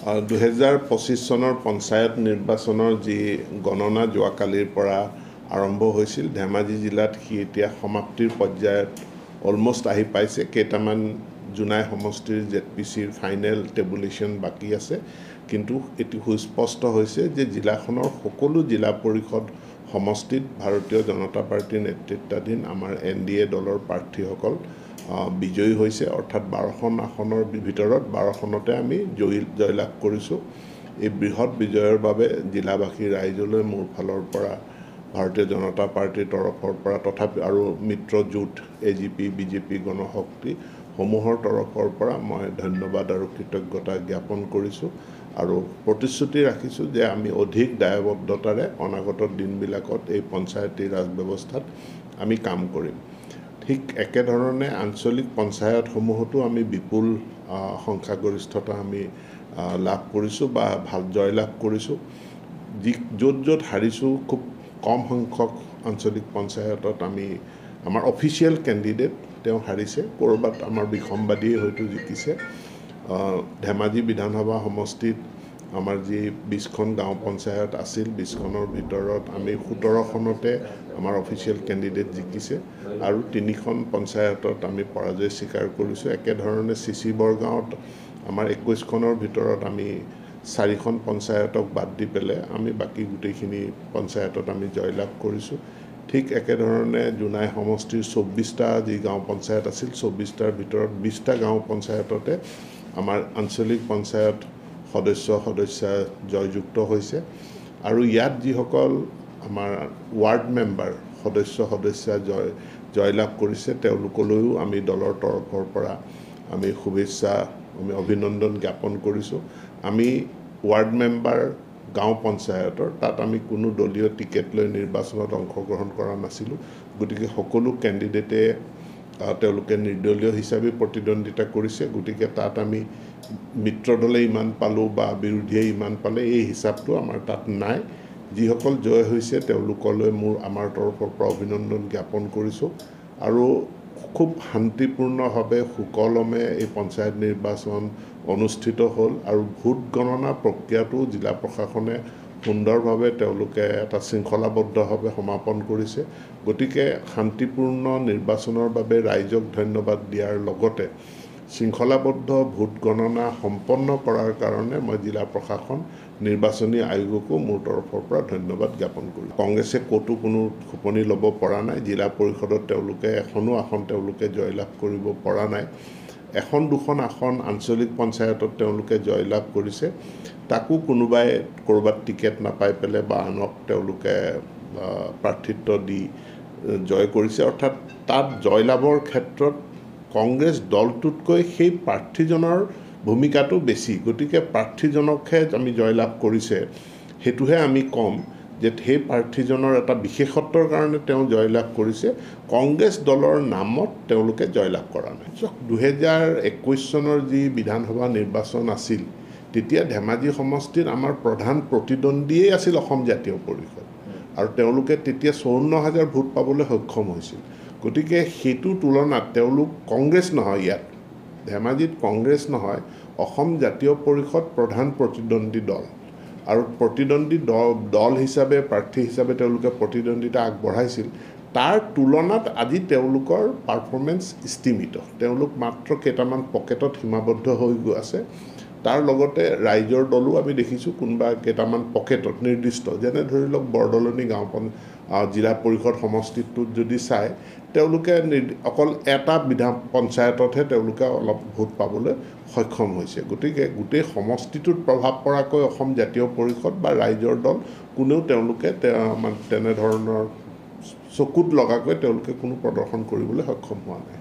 2025 চনৰ পঞ্চায়ত নিৰ্বাচনৰ যি গণনা যোৱাকালিৰ পৰা আৰম্ভ হৈছিল ধেমাজি জিলাত সি এতিয়া সমাপ্তিৰ পৰ্যায়ত অলমোষ্ট আহি পাইছে। কেইটামান জোনাই সমষ্টিৰ ZPCৰ ফাইনেল টেবুলেশ্যন বাকী আছে, কিন্তু এটি সুস্পষ্ট হৈছে যে জিলাখনৰ সকলো জিলা পৰিষদ সমষ্টিত ভাৰতীয় জনতা পাৰ্টীৰ নেতৃত্বাধীন আমাৰ NDA দলৰ প্ৰাৰ্থীসকল বিজয়ী হৈছে। অৰ্থাৎ 12খন আসনৰ ভিতৰত 12খনতে আমি জয়লাভ কৰিছোঁ। এই বৃহৎ বিজয়ৰ বাবে জিলাবাসী ৰাইজলৈ মোৰ ফালৰ পৰা ভাৰতীয় জনতা পাৰ্টীৰ তৰফৰ পৰা তথাপি আৰু মিত্ৰজোঁট AGP BJP গণশক্তি সমূহৰ তৰফৰ পৰা মই ধন্যবাদ আৰু কৃতজ্ঞতা জ্ঞাপন কৰিছোঁ আৰু প্ৰতিশ্ৰুতি ৰাখিছোঁ যে আমি অধিক দায়বদ্ধতাৰে অনাগত দিনবিলাকত এই পঞ্চায়তী ৰাজ ব্যৱস্থাত আমি কাম কৰিম। ঠিক একেধৰণে আঞ্চলিক পঞ্চায়তসমূহতো আমি বিপুল সংখ্যাগৰিষ্ঠতা আমি লাভ কৰিছোঁ বা ভাল জয়লাভ কৰিছোঁ। য'ত য'ত হাৰিছোঁ খুব কম সংখ্যক আঞ্চলিক পঞ্চায়তত আমাৰ অফিচিয়েল কেণ্ডিডেট তেওঁ হাৰিছে, ক'ৰবাত আমাৰ বিসম্বাদীয়ে হয়তো জিকিছে। ধেমাজি বিধানসভা সমষ্টিত আমাৰ যি 20খন গাঁও পঞ্চায়ত আছিল, 20খনৰ ভিতৰত আমি 17খনতে আমাৰ অফিচিয়েল কেণ্ডিডেট জিকিছে আৰু 3খন পঞ্চায়তত আমি পৰাজয় স্বীকাৰ কৰিছোঁ। একেধৰণে CC বৰগাঁৱত আমাৰ 21খনৰ ভিতৰত আমি 4খন পঞ্চায়তক বাদ দি পেলাই আমি বাকী গোটেইখিনি পঞ্চায়তত আমি জয়লাভ কৰিছোঁ। ঠিক একেধৰণে জোনাই সমষ্টিৰ 24টা যি গাঁও পঞ্চায়ত আছিল, 24টাৰ ভিতৰত 20টা গাঁও পঞ্চায়ততে আমাৰ আঞ্চলিক পঞ্চায়ত সদস্যা জয়যুক্ত হৈছে আৰু ইয়াত যিসকল আমাৰ ৱাৰ্ড মেম্বাৰ সদস্যা জয়লাভ কৰিছে তেওঁলোকলৈও আমি দলৰ তৰফৰ পৰা আমি শুভেচ্ছা অভিনন্দন জ্ঞাপন কৰিছোঁ। আমি ৱাৰ্ড মেম্বাৰ গাঁও পঞ্চায়তৰ তাত আমি কোনো দলীয় টিকেট লৈ নিৰ্বাচনত অংশগ্ৰহণ কৰা নাছিলোঁ, গতিকে সকলো কেণ্ডিডেটে তেওঁলোকে নিৰ্দলীয় হিচাপে প্ৰতিদ্বন্দ্বিতা কৰিছে। গতিকে তাত আমি মিত্ৰ দলে ইমান পালোঁ বা বিৰোধীয়ে ইমান পালে এই হিচাপটো আমাৰ তাত নাই। যিসকল জয় হৈছে তেওঁলোকলৈ আমাৰ তৰফৰ পৰা অভিনন্দন জ্ঞাপন কৰিছোঁ আৰু খুব শান্তিপূৰ্ণভাৱে সুকলমে এই পঞ্চায়ত নিৰ্বাচন অনুষ্ঠিত হ'ল আৰু ভোট গণনা প্ৰক্ৰিয়াটো জিলা প্ৰশাসনে সুন্দৰভাৱে তেওঁলোকে এটা শৃংখলাবদ্ধভাৱে সমাপন কৰিছে। গতিকে শান্তিপূৰ্ণ নিৰ্বাচনৰ বাবে ৰাইজক ধন্যবাদ দিয়াৰ লগতে শৃংখলাবদ্ধ ভোট গণনা সম্পন্ন কৰাৰ কাৰণে মই জিলা প্ৰশাসন নিৰ্বাচনী আয়োগকো মোৰ তৰফৰ পৰা ধন্যবাদ জ্ঞাপন কৰিছোঁ। কংগ্ৰেছে ক'তো কোনো খোপনি ল'ব পৰা নাই। জিলা পৰিষদত তেওঁলোকে এখনো আসন তেওঁলোকে জয়লাভ কৰিব পৰা নাই। 1-2খন আসন আঞ্চলিক পঞ্চায়তত তেওঁলোকে জয়লাভ কৰিছে, তাকো কোনোবাই ক'ৰবাত টিকেট নাপাই পেলাই বা আনক তেওঁলোকে প্ৰাৰ্থিত্ব দি জয় কৰিছে। অৰ্থাৎ তাত জয়লাভৰ ক্ষেত্ৰত কংগ্ৰেছ দলটোতকৈ সেই প্ৰাৰ্থীজনৰ ভূমিকাটো বেছি। গতিকে প্ৰাৰ্থীজনকহে আমি জয়লাভ কৰিছে সেইটোহে আমি ক'ম যে সেই প্ৰাৰ্থীজনৰ এটা বিশেষত্বৰ কাৰণে তেওঁ জয়লাভ কৰিছে, কংগ্ৰেছ দলৰ নামত তেওঁলোকে জয়লাভ কৰা নাই। 2021 চনৰ যি বিধানসভা নিৰ্বাচন আছিল তেতিয়া ধেমাজি সমষ্টিত আমাৰ প্ৰধান প্ৰতিদ্বন্দ্বীয়ে আছিল অসম জাতীয় পৰিষদ আৰু তেওঁলোকে তেতিয়া 54,000 ভোট পাবলৈ সক্ষম হৈছিল। গতিকে সেইটোৰ তুলনাত তেওঁলোক কংগ্ৰেছ নহয়, ইয়াত ধেমাজিত কংগ্ৰেছ নহয়, অসম জাতীয় পৰিষদ প্ৰধান প্ৰতিদ্বন্দ্বী দল আৰু প্ৰতিদ্বন্দ্বী দল হিচাপে প্ৰাৰ্থী হিচাপে তেওঁলোকে প্ৰতিদ্বন্দ্বিতা আগবঢ়াইছিল। তাৰ তুলনাত আজি তেওঁলোকৰ পাৰফৰ্মেঞ্চ স্থিমিত, তেওঁলোক মাত্ৰ কেইটামান পকেটত সীমাবদ্ধ হৈ আছে। তাৰ লগতে ৰাইজৰ দলো আমি দেখিছোঁ কোনোবা কেইটামান পকেটত নিৰ্দিষ্ট, যেনে ধৰি লওক বৰদলনি গাঁও জিলা পৰিষদ সমষ্টিটোত যদি চায় তেওঁলোকে অকল এটা পঞ্চায়ততহে তেওঁলোকে অলপ ভোট পাবলৈ সক্ষম হৈছে। গতিকে গোটেই সমষ্টিটোত প্ৰভাৱ পৰাকৈ অসম জাতীয় পৰিষদ বা ৰাইজৰ দল কোনেও তেওঁলোকে তেনেধৰণৰ চকুত লগাকৈ তেওঁলোকে কোনো প্ৰদৰ্শন কৰিবলৈ সক্ষম হোৱা নাই।